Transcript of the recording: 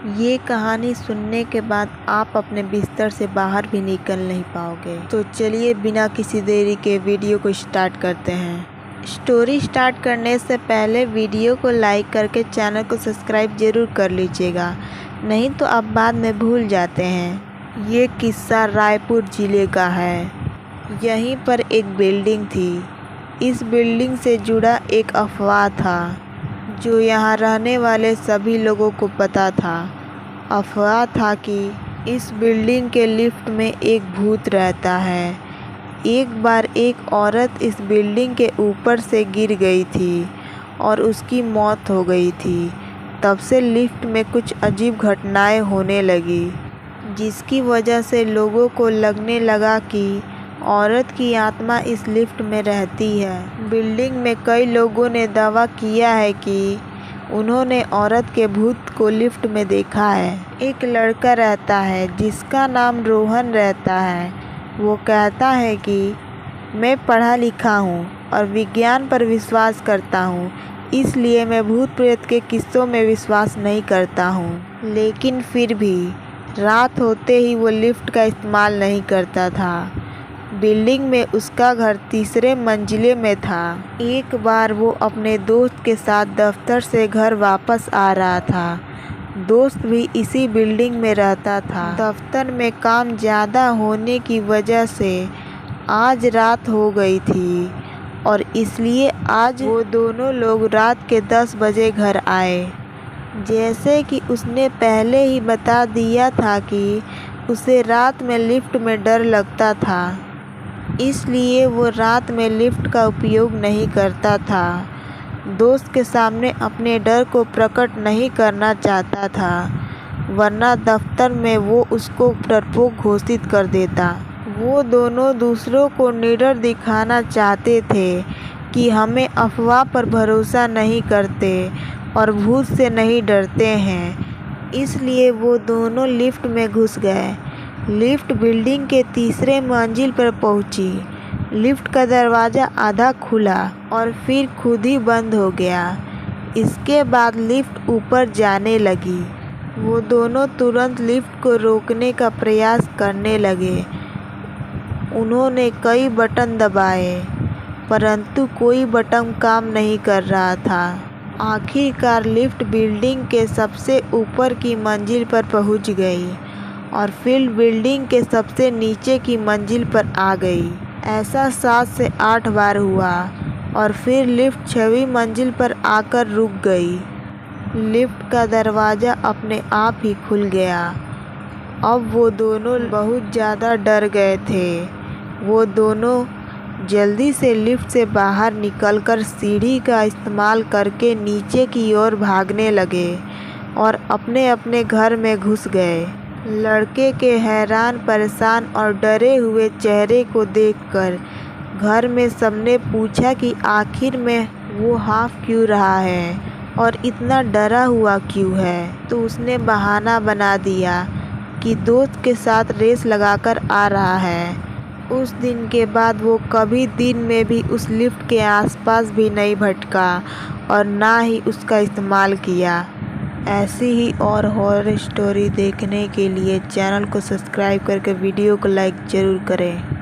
ये कहानी सुनने के बाद आप अपने बिस्तर से बाहर भी निकल नहीं पाओगे। तो चलिए बिना किसी देरी के वीडियो को स्टार्ट करते हैं। स्टोरी स्टार्ट करने से पहले वीडियो को लाइक करके चैनल को सब्सक्राइब ज़रूर कर लीजिएगा, नहीं तो आप बाद में भूल जाते हैं। ये किस्सा रायपुर ज़िले का है। यहीं पर एक बिल्डिंग थी। इस बिल्डिंग से जुड़ा एक अफवाह था जो यहाँ रहने वाले सभी लोगों को पता था। अफवाह था कि इस बिल्डिंग के लिफ्ट में एक भूत रहता है। एक बार एक औरत इस बिल्डिंग के ऊपर से गिर गई थी और उसकी मौत हो गई थी। तब से लिफ्ट में कुछ अजीब घटनाएं होने लगी, जिसकी वजह से लोगों को लगने लगा कि औरत की आत्मा इस लिफ्ट में रहती है। बिल्डिंग में कई लोगों ने दावा किया है कि उन्होंने औरत के भूत को लिफ्ट में देखा है। एक लड़का रहता है जिसका नाम रोहन रहता है। वो कहता है कि मैं पढ़ा लिखा हूँ और विज्ञान पर विश्वास करता हूँ, इसलिए मैं भूत प्रेत के किस्सों में विश्वास नहीं करता हूँ। लेकिन फिर भी रात होते ही वो लिफ्ट का इस्तेमाल नहीं करता था। बिल्डिंग में उसका घर तीसरे मंजिले में था। एक बार वो अपने दोस्त के साथ दफ्तर से घर वापस आ रहा था। दोस्त भी इसी बिल्डिंग में रहता था। दफ्तर में काम ज़्यादा होने की वजह से आज रात हो गई थी और इसलिए आज वो दोनों लोग रात के 10 बजे घर आए। जैसे कि उसने पहले ही बता दिया था कि उसे रात में लिफ्ट में डर लगता था, इसलिए वो रात में लिफ्ट का उपयोग नहीं करता था। दोस्त के सामने अपने डर को प्रकट नहीं करना चाहता था, वरना दफ्तर में वो उसको डरपोक घोषित कर देता। वो दोनों दूसरों को निडर दिखाना चाहते थे कि हमें अफवाह पर भरोसा नहीं करते और भूत से नहीं डरते हैं। इसलिए वो दोनों लिफ्ट में घुस गए। लिफ्ट बिल्डिंग के तीसरे मंजिल पर पहुंची। लिफ्ट का दरवाज़ा आधा खुला और फिर खुद ही बंद हो गया। इसके बाद लिफ्ट ऊपर जाने लगी। वो दोनों तुरंत लिफ्ट को रोकने का प्रयास करने लगे। उन्होंने कई बटन दबाए, परंतु कोई बटन काम नहीं कर रहा था। आखिरकार लिफ्ट बिल्डिंग के सबसे ऊपर की मंजिल पर पहुंच गई और फिर बिल्डिंग के सबसे नीचे की मंजिल पर आ गई। ऐसा 7 से 8 बार हुआ और फिर लिफ्ट 6वीं मंजिल पर आकर रुक गई। लिफ्ट का दरवाज़ा अपने आप ही खुल गया। अब वो दोनों बहुत ज़्यादा डर गए थे। वो दोनों जल्दी से लिफ्ट से बाहर निकलकर सीढ़ी का इस्तेमाल करके नीचे की ओर भागने लगे और अपने अपने घर में घुस गए। लड़के के हैरान, परेशान और डरे हुए चेहरे को देखकर घर में सबने पूछा कि आखिर में वो हाँफ क्यों रहा है और इतना डरा हुआ क्यों है। तो उसने बहाना बना दिया कि दोस्त के साथ रेस लगाकर आ रहा है। उस दिन के बाद वो कभी दिन में भी उस लिफ्ट के आसपास भी नहीं भटका और ना ही उसका इस्तेमाल किया। ऐसी ही और हॉरर स्टोरी देखने के लिए चैनल को सब्सक्राइब करके वीडियो को लाइक ज़रूर करें।